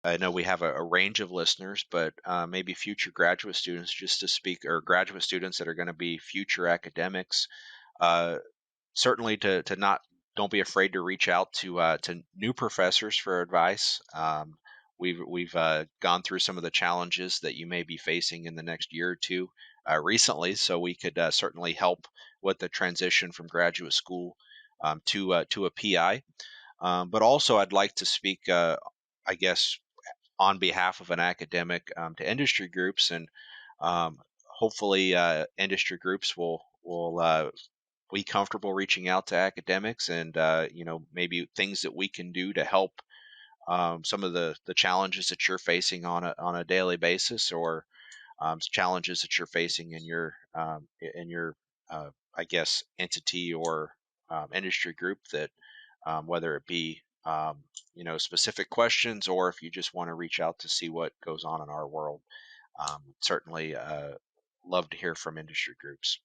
I know we have a range of listeners, but maybe future graduate students just to speak, or graduate students that are going to be future academics. Uh, Certainly to not don't be afraid to reach out to new professors for advice. We've gone through some of the challenges that you may be facing in the next year or two recently, so we could certainly help with the transition from graduate school to a PI. But also, I'd like to speak, I guess, on behalf of an academic to industry groups, and um, hopefully, industry groups will be comfortable reaching out to academics, and maybe things that we can do to help some of the challenges that you're facing on a daily basis, or challenges that you're facing in your I guess entity or industry group, that whether it be specific questions, or if you just want to reach out to see what goes on in our world. Certainly love to hear from industry groups.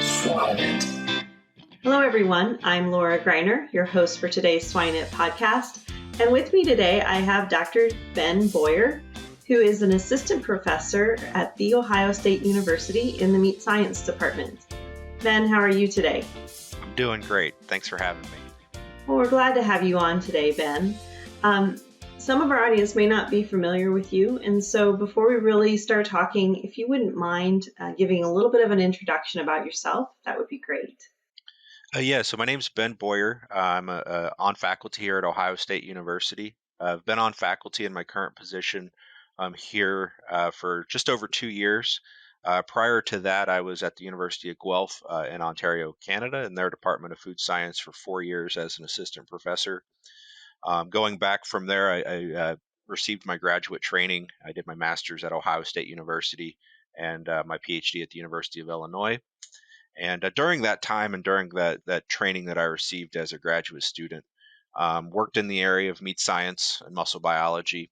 Swine. Hello, everyone. I'm Laura Greiner, your host for today's Swine podcast. And with me today, I have Dr. Ben Bohrer, who is an assistant professor at The Ohio State University in the Meat Science Department. Ben, how are you today? I'm doing great. Thanks for having me. Well, we're glad to have you on today, Ben. Some of our audience may not be familiar with you, and so before we really start talking, if you wouldn't mind giving a little bit of an introduction about yourself, that would be great. Yeah, so my name's Ben Boyer. I'm on faculty here at Ohio State University. I've been on faculty in my current position here for just over 2 years. Prior to that, I was at the University of Guelph in Ontario, Canada, in their Department of Food Science for 4 years as an assistant professor. Going back from there, I received my graduate training. I did my master's at Ohio State University and my PhD at the University of Illinois. And during that time, and during that training that I received as a graduate student, worked in the area of meat science and muscle biology.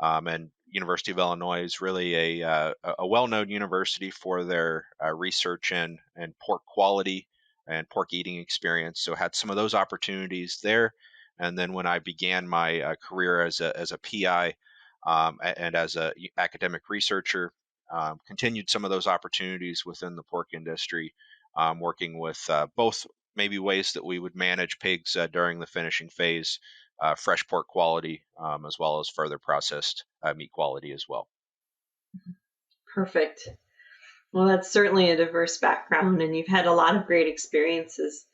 And University of Illinois is really a well-known university for their research and pork quality and pork eating experience. So had some of those opportunities there. And then when I began my career as a PI and as a academic researcher, continued some of those opportunities within the pork industry, working with both maybe ways that we would manage pigs during the finishing phase, fresh pork quality, as well as further processed meat quality as well. Perfect. Well, that's certainly a diverse background, and you've had a lot of great experiences.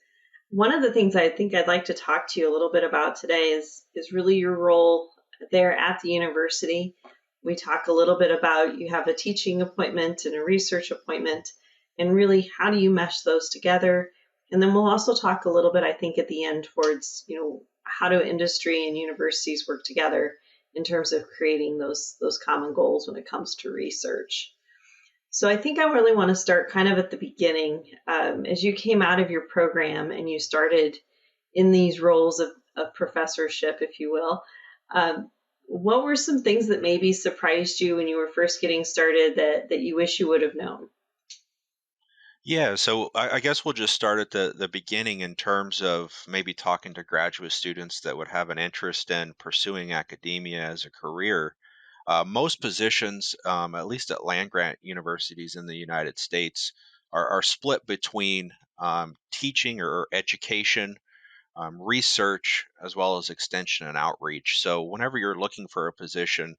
One of the things I think I'd like to talk to you a little bit about today is really your role there at the university. We talk a little bit about you have a teaching appointment and a research appointment, and really how do you mesh those together? And then we'll also talk a little bit, I think, at the end towards, how do industry and universities work together in terms of creating those common goals when it comes to research. So I think I really want to start kind of at the beginning. As you came out of your program and you started in these roles of professorship, if you will, what were some things that maybe surprised you when you were first getting started that you wish you would have known? Yeah, so I guess we'll just start at the beginning in terms of maybe talking to graduate students that would have an interest in pursuing academia as a career. Most positions, at least at land grant universities in the United States, are split between teaching or education, research, as well as extension and outreach. So whenever you're looking for a position,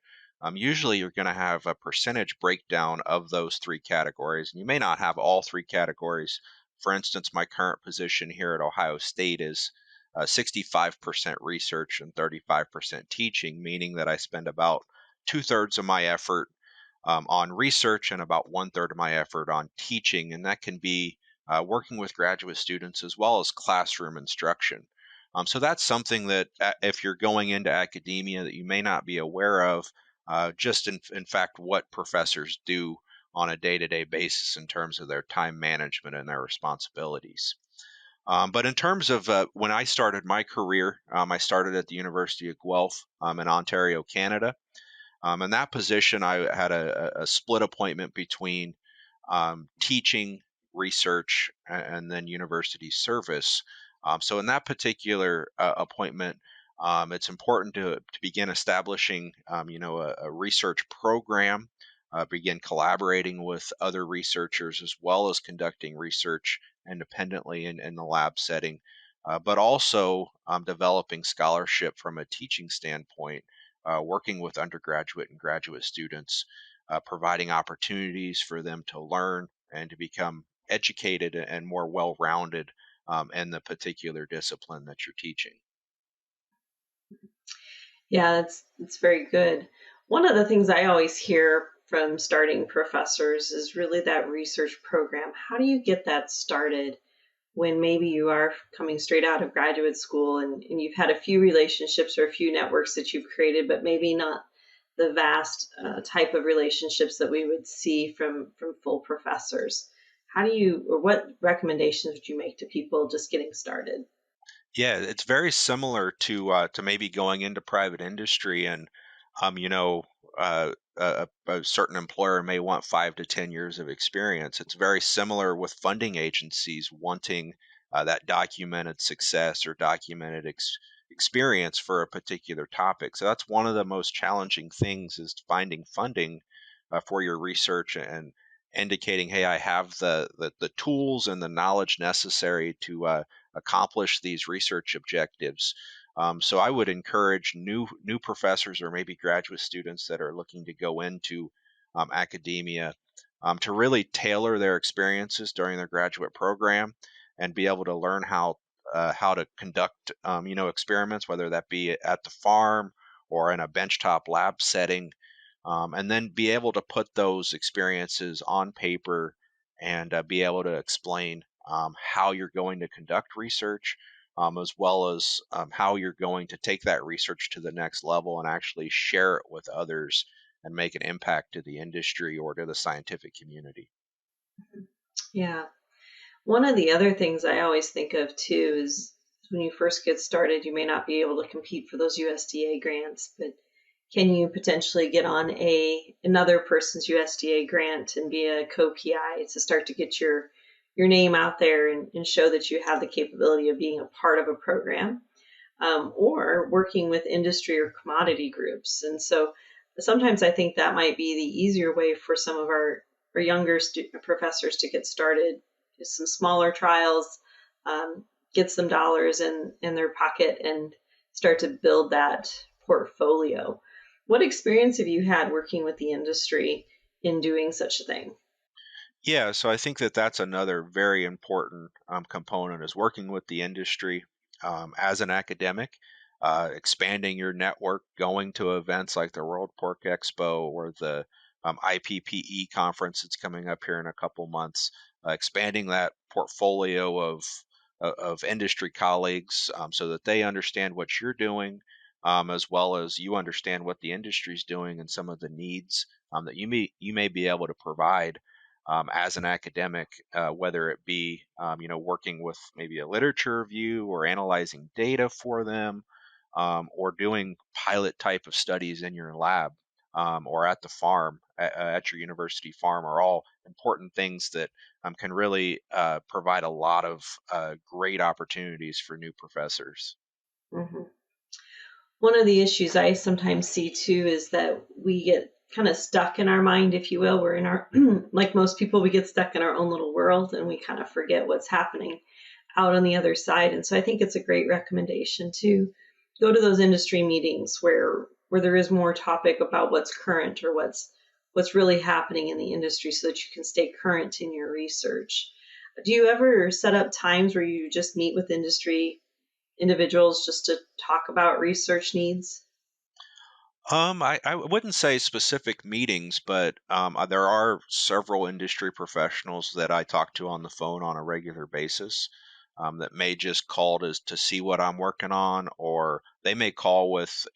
usually you're going to have a percentage breakdown of those three categories. And you may not have all three categories. For instance, my current position here at Ohio State is 65% research and 35% teaching, meaning that I spend about two-thirds of my effort on research and about one-third of my effort on teaching. And that can be working with graduate students as well as classroom instruction. So that's something that if you're going into academia that you may not be aware of, just in fact what professors do on a day-to-day basis in terms of their time management and their responsibilities. But in terms of when I started my career, I started at the University of Guelph in Ontario, Canada. In that position, I had a split appointment between teaching, research, and then university service. So in that particular appointment, It's important to begin establishing, a research program, begin collaborating with other researchers as well as conducting research independently in the lab setting, but also developing scholarship from a teaching standpoint, working with undergraduate and graduate students, providing opportunities for them to learn and to become educated and more well rounded in the particular discipline that you're teaching. Yeah, it's very good. One of the things I always hear from starting professors is really that research program. How do you get that started when maybe you are coming straight out of graduate school and you've had a few relationships or a few networks that you've created, but maybe not the vast type of relationships that we would see from full professors? How do you, or what recommendations would you make to people just getting started? Yeah, it's very similar to maybe going into private industry and um, you know, a certain employer may want 5 to 10 years of experience. It's very similar with funding agencies wanting that documented success or documented experience for a particular topic. So that's one of the most challenging things is finding funding for your research and indicating, hey, I have the tools and the knowledge necessary to accomplish these research objectives. So I would encourage new professors or maybe graduate students that are looking to go into academia to really tailor their experiences during their graduate program and be able to learn how to conduct experiments, whether that be at the farm or in a benchtop lab setting, and then be able to put those experiences on paper and be able to explain how you're going to conduct research, as well as how you're going to take that research to the next level and actually share it with others and make an impact to the industry or to the scientific community. Yeah. One of the other things I always think of too is when you first get started, you may not be able to compete for those USDA grants, but can you potentially get on a another person's USDA grant and be a co-PI to start to get your name out there and show that you have the capability of being a part of a program, or working with industry or commodity groups. And so sometimes I think that might be the easier way for some of our younger professors to get started. Is some smaller trials, get some dollars in their pocket, and start to build that portfolio. What experience have you had working with the industry in doing such a thing? Yeah, so I think that that's another very important component is working with the industry as an academic, expanding your network, going to events like the World Pork Expo or the IPPE conference that's coming up here in a couple months, expanding that portfolio of industry colleagues so that they understand what you're doing, as well as you understand what the industry is doing and some of the needs that you may be able to provide as an academic, whether it be working with maybe a literature review or analyzing data for them, or doing pilot type of studies in your lab or at the farm at your university farm are all important things that can really provide a lot of great opportunities for new professors. Mhm. One of the issues I sometimes see too is that we get kind of stuck in our mind, if you will. We're in our, like most people, we get stuck in our own little world and we kind of forget what's happening out on the other side. And so I think it's a great recommendation to go to those industry meetings where there is more topic about what's current or what's really happening in the industry so that you can stay current in your research. Do you ever set up times where you just meet with industry individuals just to talk about research needs? I wouldn't say specific meetings, but there are several industry professionals that I talk to on the phone on a regular basis that may just call to see what I'm working on, or they may call with,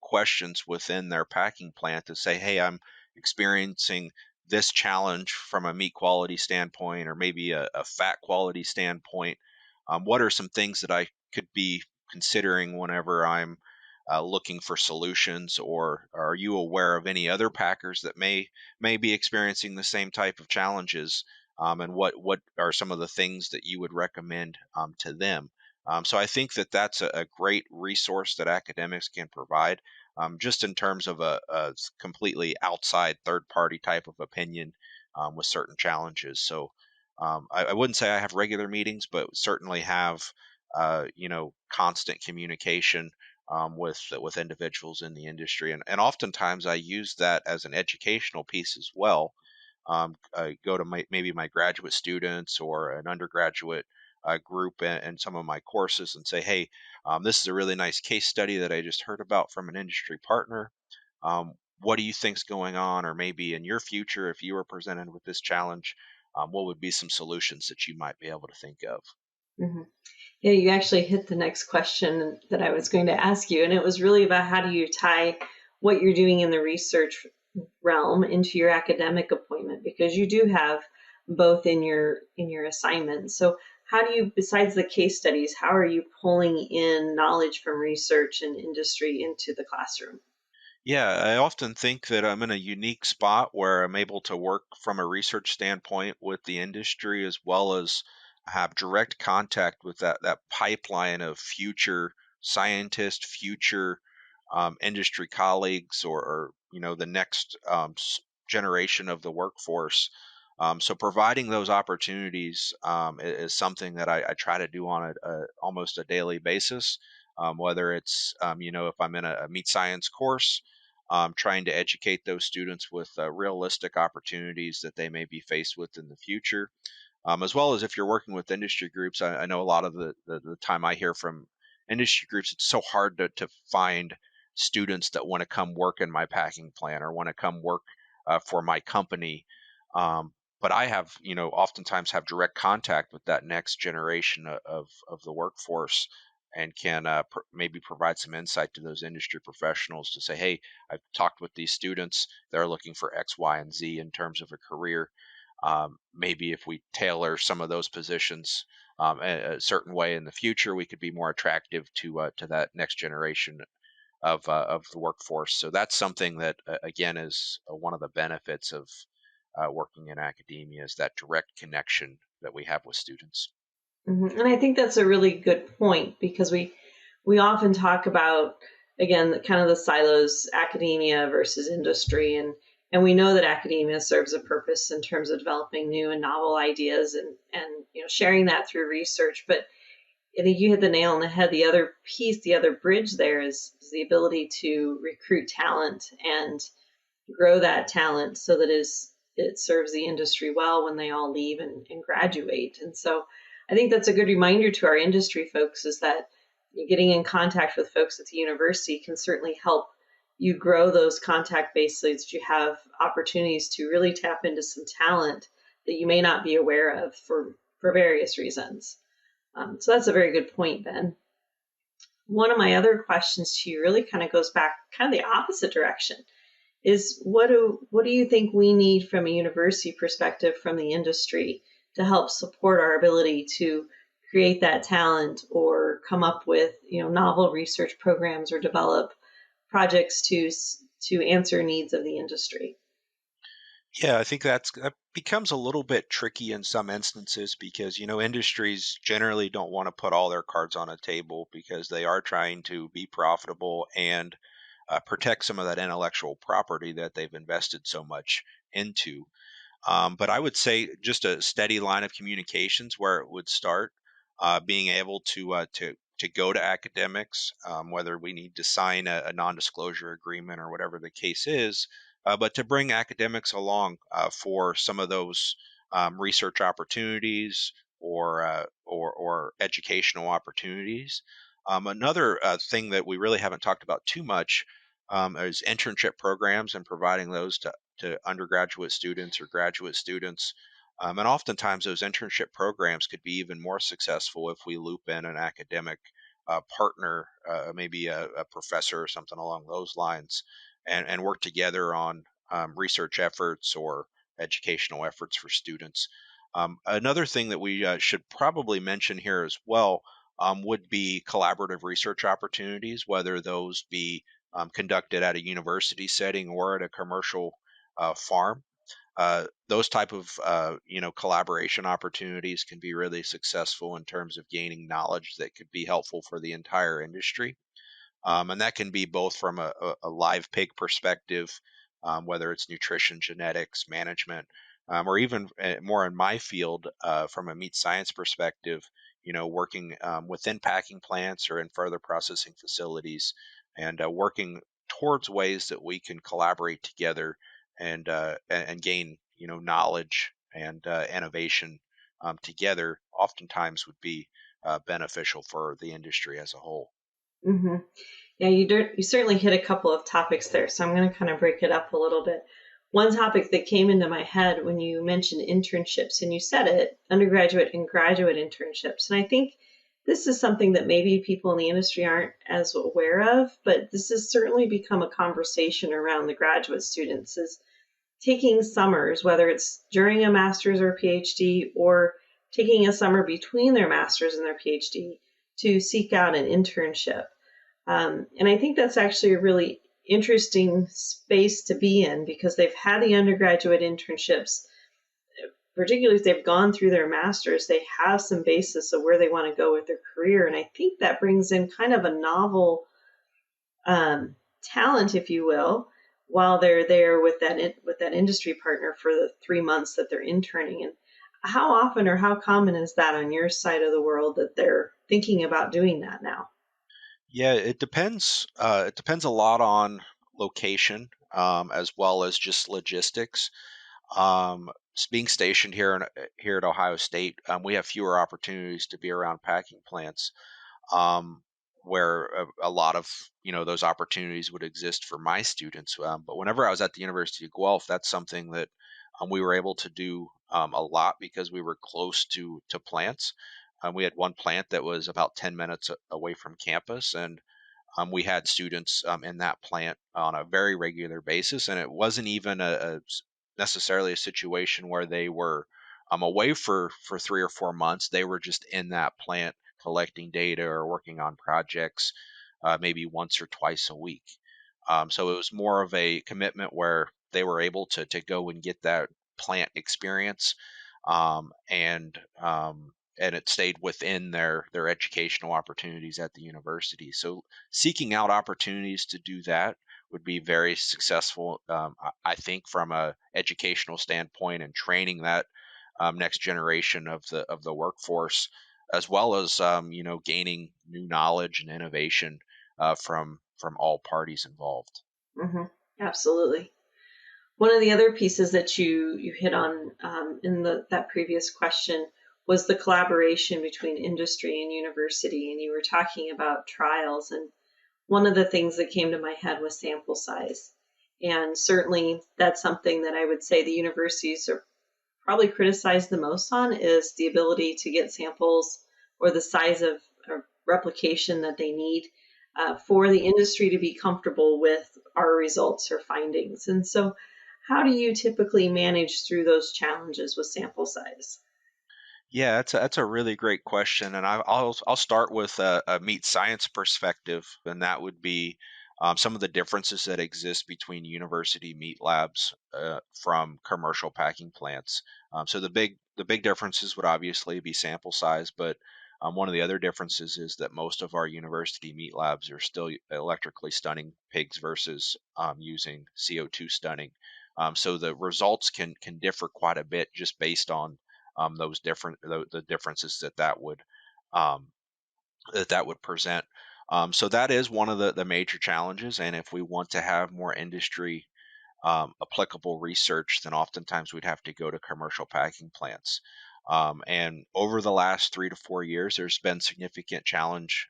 questions within their packing plant to say, hey, I'm experiencing this challenge from a meat quality standpoint, or maybe a fat quality standpoint. What are some things that I could be considering whenever I'm looking for solutions, or are you aware of any other packers that may be experiencing the same type of challenges? And what are some of the things that you would recommend to them? So I think that that's a great resource that academics can provide, just in terms of a completely outside third party type of opinion with certain challenges. So I wouldn't say I have regular meetings, but certainly have constant communication with individuals in the industry, and oftentimes I use that as an educational piece as well. I go to maybe my graduate students or an undergraduate group and some of my courses and say, hey, this is a really nice case study that I just heard about from an industry partner. What do you think's going on? Or maybe in your future, if you were presented with this challenge, what would be some solutions that you might be able to think of? Hmm. Yeah, you actually hit the next question that I was going to ask you, and it was really about how do you tie what you're doing in the research realm into your academic appointment, because you do have both in your assignment. So how do you, besides the case studies, how are you pulling in knowledge from research and industry into the classroom? Yeah, I often think that I'm in a unique spot where I'm able to work from a research standpoint with the industry as well as have direct contact with that pipeline of future scientists, future industry colleagues, or the next generation of the workforce. So providing those opportunities is something that I try to do on almost a daily basis. Whether it's if I'm in a meat science course, trying to educate those students with realistic opportunities that they may be faced with in the future, as well as if you're working with industry groups. I know a lot of the time I hear from industry groups, it's so hard to find students that want to come work in my packing plant or want to come work for my company. But I have, oftentimes have direct contact with that next generation of the workforce and can maybe provide some insight to those industry professionals to say, hey, I've talked with these students. They're looking for X, Y, and Z in terms of a career. Maybe if we tailor some of those positions a certain way in the future, we could be more attractive to that next generation of the workforce. So that's something that again is one of the benefits of working in academia is that direct connection that we have with students. Mhm. And I think that's a really good point, because we often talk about, again, kind of the silos, academia versus industry, and we know that academia serves a purpose in terms of developing new and novel ideas and sharing that through research. But I think you hit the nail on the head. The other piece, the other bridge there is the ability to recruit talent and grow that talent so that it serves the industry well when they all leave and graduate. And so I think that's a good reminder to our industry folks, is that getting in contact with folks at the university can certainly help you grow those contact bases so that you have opportunities to really tap into some talent that you may not be aware of for various reasons. So that's a very good point, Ben. One of my other questions to you really kind of goes back kind of the opposite direction, is what do you think we need from a university perspective from the industry to help support our ability to create that talent or come up with novel research programs or develop projects to answer needs of the industry? Yeah, I think that becomes a little bit tricky in some instances because industries generally don't want to put all their cards on a table because they are trying to be profitable and protect some of that intellectual property that they've invested so much into. But I would say just a steady line of communications where it would start, being able to go to academics, whether we need to sign a non-disclosure agreement or whatever the case is, but to bring academics along for some of those research opportunities or educational opportunities. Another thing that we really haven't talked about too much is internship programs and providing those to undergraduate students or graduate students. And oftentimes, those internship programs could be even more successful if we loop in an academic partner, maybe a professor or something along those lines, and work together on research efforts or educational efforts for students. Another thing that we should probably mention here as well would be collaborative research opportunities, whether those be conducted at a university setting or at a commercial farm. Those type of collaboration opportunities can be really successful in terms of gaining knowledge that could be helpful for the entire industry. And that can be both from a live pig perspective, whether it's nutrition, genetics, management, or even more in my field from a meat science perspective, working within packing plants or in further processing facilities, and working towards ways that we can collaborate together and gain, knowledge and innovation together, oftentimes would be beneficial for the industry as a whole. Hmm. Yeah, you certainly hit a couple of topics there, so I'm going to kind of break it up a little bit. One topic that came into my head when you mentioned internships, and you said it, undergraduate and graduate internships. And I think this is something that maybe people in the industry aren't as aware of, but this has certainly become a conversation around the graduate students is taking summers, whether it's during a master's or PhD, or taking a summer between their master's and their PhD to seek out an internship. And I think that's actually a really interesting space to be in because they've had the undergraduate internships, particularly if they've gone through their master's, they have some basis of where they want to go with their career. And I think that brings in kind of a novel talent, if you will, while they're there with that industry partner for the 3 months that they're interning. And how often or how common is that on your side of the world that they're thinking about doing that now? Yeah, it depends. It depends a lot on location, as well as just logistics. Being stationed here at Ohio State, we have fewer opportunities to be around packing plants, um, where a lot of those opportunities would exist for my students. But whenever I was at the University of Guelph, that's something that we were able to do a lot because we were close to plants. We had one plant that was about 10 minutes away from campus, and we had students in that plant on a very regular basis, and it wasn't even necessarily a situation where they were away for 3 or 4 months. They were just in that plant collecting data or working on projects, maybe once or twice a week. So it was more of a commitment where they were able to go and get that plant experience, um, and um, and it stayed within their educational opportunities at the university. So seeking out opportunities to do that would be very successful, I think, from a educational standpoint and training that next generation of the workforce, as well as gaining new knowledge and innovation from all parties involved. Hmm. Absolutely. One of the other pieces that you hit on in that previous question was the collaboration between industry and university, and you were talking about trials. And one of the things that came to my head was sample size, and certainly that's something that I would say the universities are probably criticized the most on is the ability to get samples or the size of replication that they need for the industry to be comfortable with our results or findings. And so, how do you typically manage through those challenges with sample size? Yeah, that's a really great question, and I'll start with a meat science perspective, and that would be some of the differences that exist between university meat labs from commercial packing plants. So the big differences would obviously be sample size, but one of the other differences is that most of our university meat labs are still electrically stunning pigs versus using CO2 stunning. So the results can differ quite a bit just based on those the differences um, that would present. So that is one of the major challenges, and if we want to have more industry applicable research, then oftentimes we'd have to go to commercial packing plants. And over the last 3 to 4 years, there's been significant challenge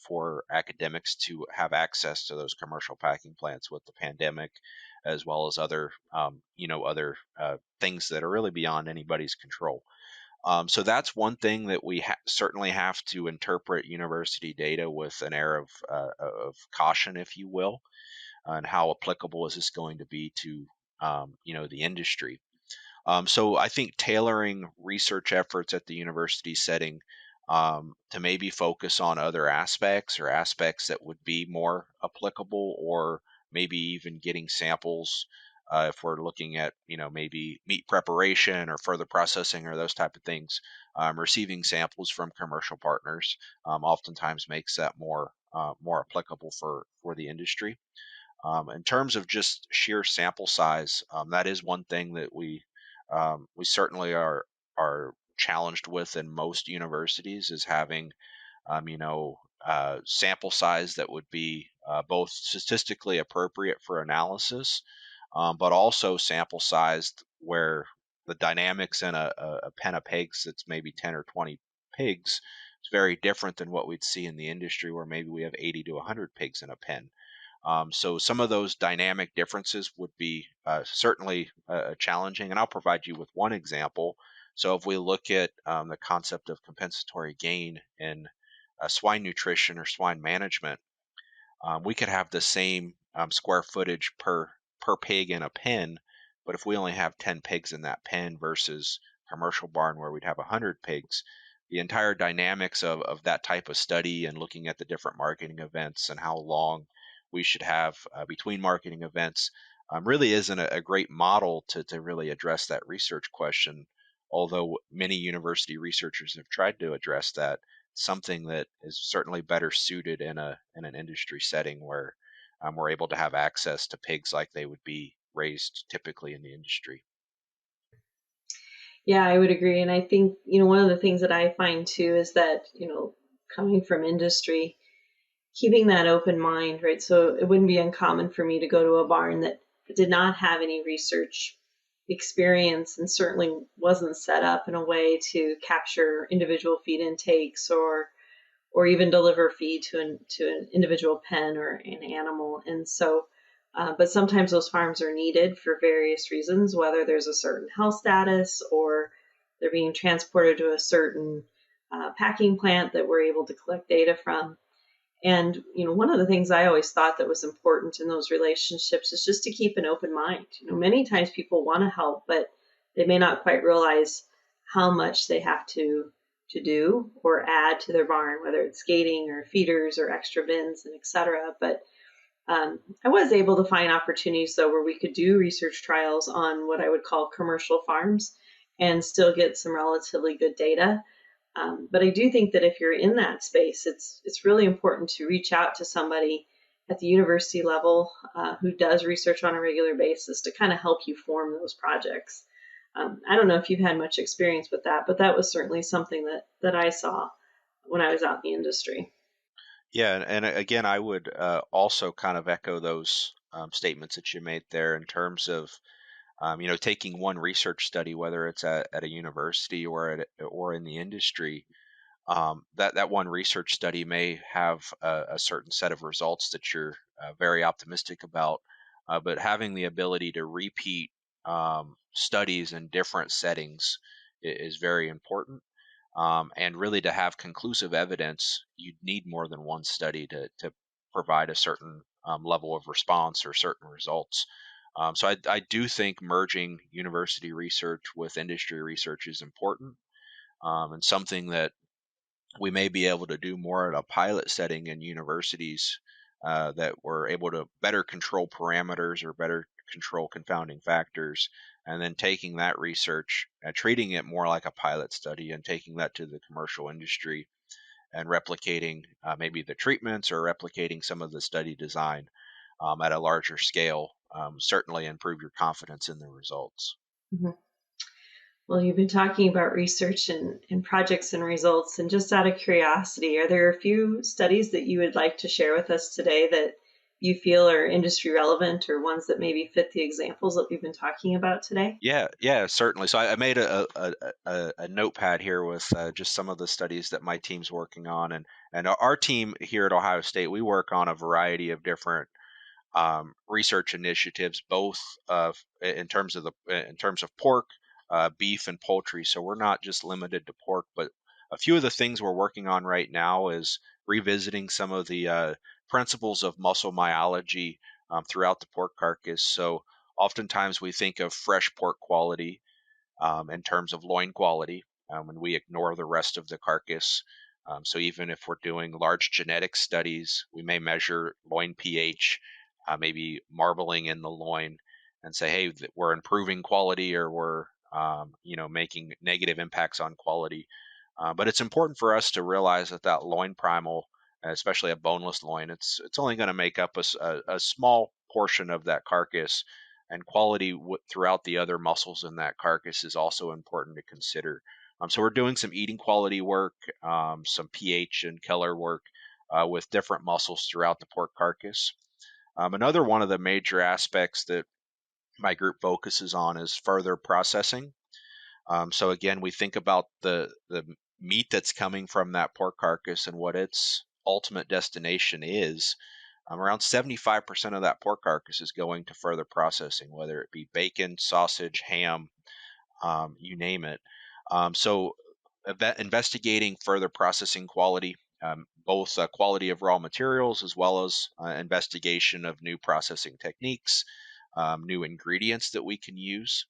for academics to have access to those commercial packing plants with the pandemic, as well as other things that are really beyond anybody's control. So that's one thing that we certainly have to interpret university data with an air of caution, if you will, and how applicable is this going to be to the industry. So I think tailoring research efforts at the university setting to maybe focus on other aspects or aspects that would be more applicable, or maybe even getting samples if we're looking at, maybe meat preparation or further processing or those type of things, receiving samples from commercial partners oftentimes makes that more applicable for the industry. In terms of just sheer sample size, that is one thing that we certainly are challenged with in most universities, is having sample size that would be both statistically appropriate for analysis, but also sample sized where the dynamics in a pen of pigs that's maybe 10 or 20 pigs is very different than what we'd see in the industry, where maybe we have 80 to 100 pigs in a pen. So some of those dynamic differences would be certainly challenging, and I'll provide you with one example. So if we look at the concept of compensatory gain in swine nutrition or swine management, we could have the same square footage per pig in a pen, but if we only have 10 pigs in that pen versus commercial barn where we'd have 100 pigs, the entire dynamics of that type of study and looking at the different marketing events and how long we should have between marketing events really isn't a great model to really address that research question. Although many university researchers have tried to address that, something that is certainly better suited in an industry setting where we're able to have access to pigs like they would be raised typically in the industry. Yeah, I would agree. And I think, one of the things that I find too is that, coming from industry, keeping that open mind, right? So it wouldn't be uncommon for me to go to a barn that did not have any research experience and certainly wasn't set up in a way to capture individual feed intakes or even deliver feed to an individual pen or an animal. And so, but sometimes those farms are needed for various reasons, whether there's a certain health status or they're being transported to a certain packing plant that we're able to collect data from. And one of the things I always thought that was important in those relationships is just to keep an open mind. Many times people want to help, but they may not quite realize how much they have to do or add to their barn, whether it's gating or feeders or extra bins and etc. But I was able to find opportunities though where we could do research trials on what I would call commercial farms and still get some relatively good data. But I do think that if you're in that space, it's really important to reach out to somebody at the university level who does research on a regular basis to kind of help you form those projects. I don't know if you've had much experience with that, but that was certainly something that I saw when I was out in the industry. Yeah, and again, I would also kind of echo those statements that you made there in terms of taking one research study, whether it's at a university or in the industry. That one research study may have a certain set of results that you're very optimistic about, but having the ability to repeat studies in different settings is very important. And really, to have conclusive evidence, you'd need more than one study to provide a certain level of response or certain results. So I do think merging university research with industry research is important, and something that we may be able to do more at a pilot setting in universities, that we're able to better control parameters or better control confounding factors, and then taking that research and treating it more like a pilot study and taking that to the commercial industry and replicating maybe the treatments or replicating some of the study design at a larger scale, certainly improve your confidence in the results. Mhm. Well, you've been talking about research and projects and results. And just out of curiosity, are there a few studies that you would like to share with us today that you feel are industry relevant or ones that maybe fit the examples that we've been talking about today? Yeah, yeah, certainly. So I made a notepad here with just some of the studies that my team's working on, and our team here at Ohio State, we work on a variety of different research initiatives, both in terms of pork, beef, and poultry. So we're not just limited to pork, but a few of the things we're working on right now is revisiting some of the principles of muscle myology throughout the pork carcass. So oftentimes we think of fresh pork quality in terms of loin quality, and we ignore the rest of the carcass. So even if we're doing large genetic studies, we may measure loin pH, maybe marbling in the loin, and say, hey, we're improving quality, or we're making negative impacts on quality. But it's important for us to realize that that loin primal, especially a boneless loin, it's only going to make up a small portion of that carcass, and quality throughout the other muscles in that carcass is also important to consider. So we're doing some eating quality work, some pH and Keller work with different muscles throughout the pork carcass. Another one of the major aspects that my group focuses on is further processing. So again, we think about the meat that's coming from that pork carcass and what its ultimate destination is. Around 75% of that pork carcass is going to further processing, whether it be bacon, sausage, ham, you name it. So, investigating further processing quality, both quality of raw materials as well as investigation of new processing techniques, new ingredients that we can use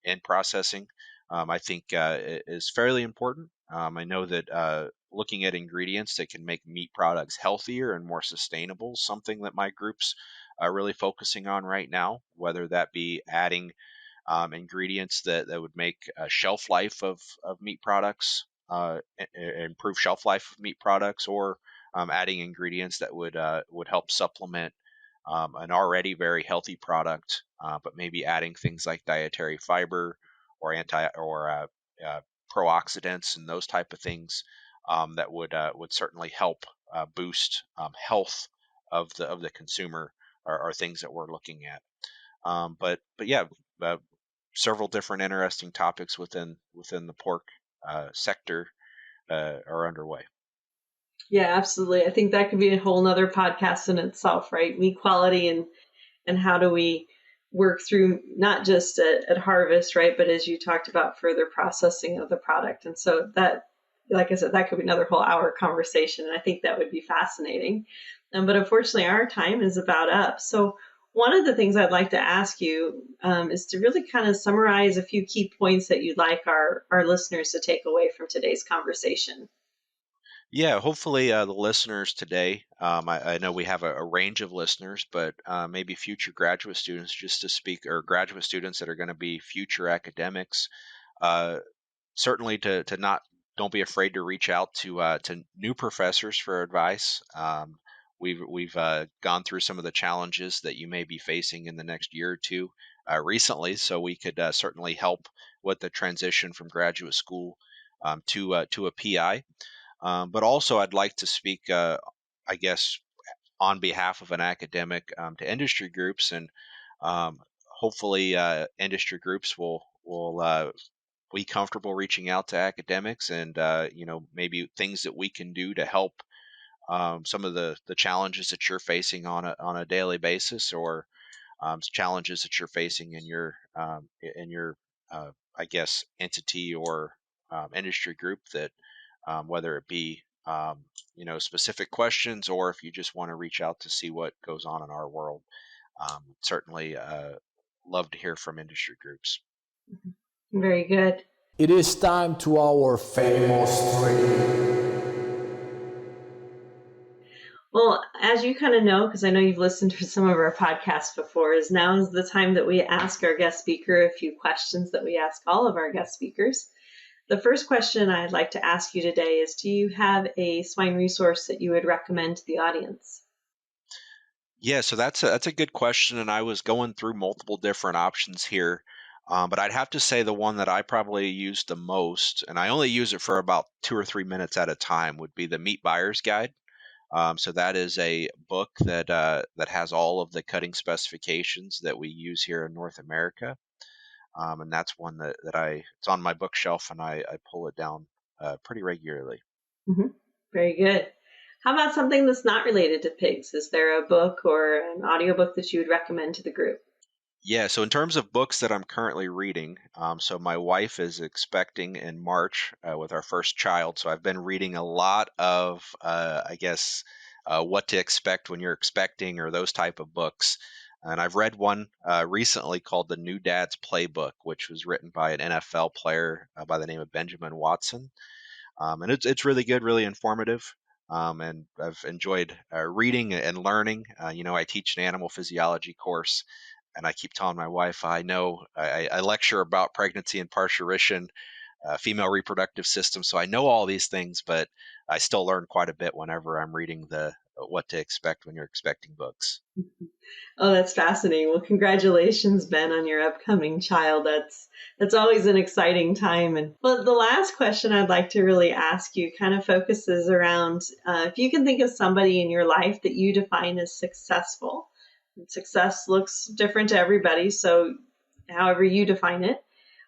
in processing, I think is fairly important. I know that looking at ingredients that can make meat products healthier and more sustainable is something that my group's really focusing on right now, whether that be adding ingredients that would make shelf life of meat products, improve shelf life of meat products, or adding ingredients that would help supplement an already very healthy product, but maybe adding things like dietary fiber or uh, pro-oxidants and those type of things that would certainly help boost health of the consumer are things that we're looking at. But yeah, uh, several different interesting topics within the pork sector are underway. Yeah, absolutely. I think that could be a whole nother podcast in itself, right? Meat quality and how do we work through not just at harvest, right? But as you talked about, further processing of the product. And so that, like I said, that could be another whole hour conversation. And I think that would be fascinating. But unfortunately, our time is about up. So one of the things I'd like to ask you is to really kind of summarize a few key points that you'd like our listeners to take away from today's conversation. Yeah, hopefully the listeners today. I know we have a range of listeners, but maybe future graduate students, just to speak, or graduate students that are going to be future academics. Uh, Certainly to not don't be afraid to reach out to new professors for advice. We've gone through some of the challenges that you may be facing in the next year or two recently, so we could certainly help with the transition from graduate school to a PI. But also, I'd like to speak, I guess, on behalf of an academic to industry groups, and um, hopefully, industry groups will be comfortable reaching out to academics, and maybe things that we can do to help some of the challenges that you're facing on a daily basis, or challenges that you're facing in your I guess entity or industry group, that whether it be specific questions, or if you just want to reach out to see what goes on in our world. Certainly love to hear from industry groups. Very good. It is time to our famous three. Well, as you kind of know, because I know you've listened to some of our podcasts before, is now is the time that we ask our guest speaker a few questions that we ask all of our guest speakers. The first question I'd like to ask you today is, do you have a swine resource that you would recommend to the audience? Yeah, so that's a good question, and I was going through multiple different options here, but I'd have to say the one that I probably use the most, and I only use it for about 2 or 3 minutes at a time, would be the Meat Buyer's Guide. So that is a book that has all of the cutting specifications that we use here in North America, and that's one that it's on my bookshelf, and I pull it down pretty regularly. Hmm. Very good. How about something that's not related to pigs? Is there a book or an audiobook that you would recommend to the group? Yeah, so in terms of books that I'm currently reading, so my wife is expecting in March with our first child. So I've been reading a lot of, I guess, what to expect when you're expecting, or those type of books. And I've read one recently called The New Dad's Playbook, which was written by an NFL player by the name of Benjamin Watson. And it's really good, really informative. And I've enjoyed reading and learning. I teach an animal physiology course, And I keep telling my wife, I know I lecture about pregnancy and parturition, female reproductive system, so I know all these things, but I still learn quite a bit whenever I'm reading the what to expect when you're expecting books. Oh, that's fascinating. Well, congratulations, Ben, on your upcoming child. That's always an exciting time. And well, the last question I'd like to really ask you kind of focuses around if you can think of somebody in your life that you define as successful. And success looks different to everybody, so however you define it,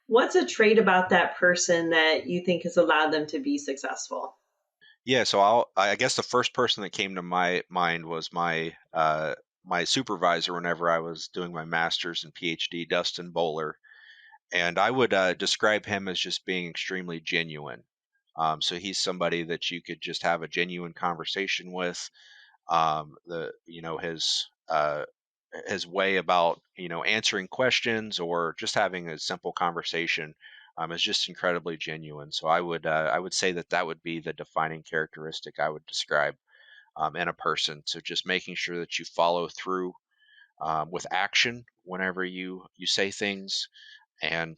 what's a trait about that person that you think has allowed them to be successful? Yeah, so I guess the first person that came to my mind was my supervisor whenever I was doing my master's and PhD, Dustin Bohler, and I would describe him as just being extremely genuine. So he's somebody that you could just have a genuine conversation with. The you know his way about answering questions or just having a simple conversation is just incredibly genuine. So I would say that that would be the defining characteristic I would describe in a person. So just making sure that you follow through with action whenever you say things, and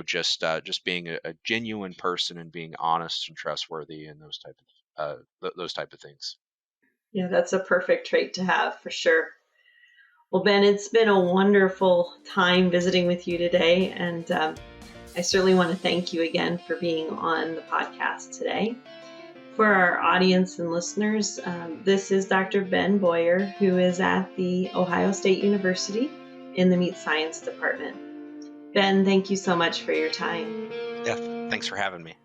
just being a genuine person and being honest and trustworthy and those type of things. Yeah, that's a perfect trait to have for sure. Well, Ben, it's been a wonderful time visiting with you today, and I certainly want to thank you again for being on the podcast today. For our audience and listeners, this is Dr. Ben Bohrer, who is at the Ohio State University in the Meat Science Department. Ben, thank you so much for your time. Yeah, thanks for having me.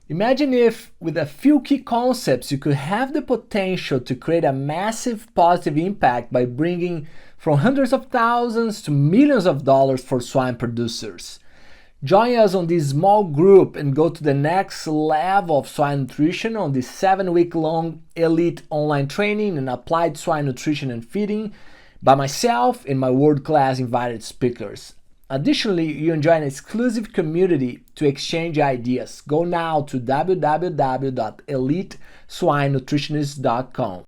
Imagine if, with a few key concepts, you could have the potential to create a massive positive impact by bringing from hundreds of thousands to millions of dollars for swine producers. Join us on this small group and go to the next level of swine nutrition on this 7-week-long elite online training in applied swine nutrition and feeding by myself and my world-class invited speakers. Additionally, you enjoy an exclusive community to exchange ideas. Go now to www.eliteswinenutritionist.com.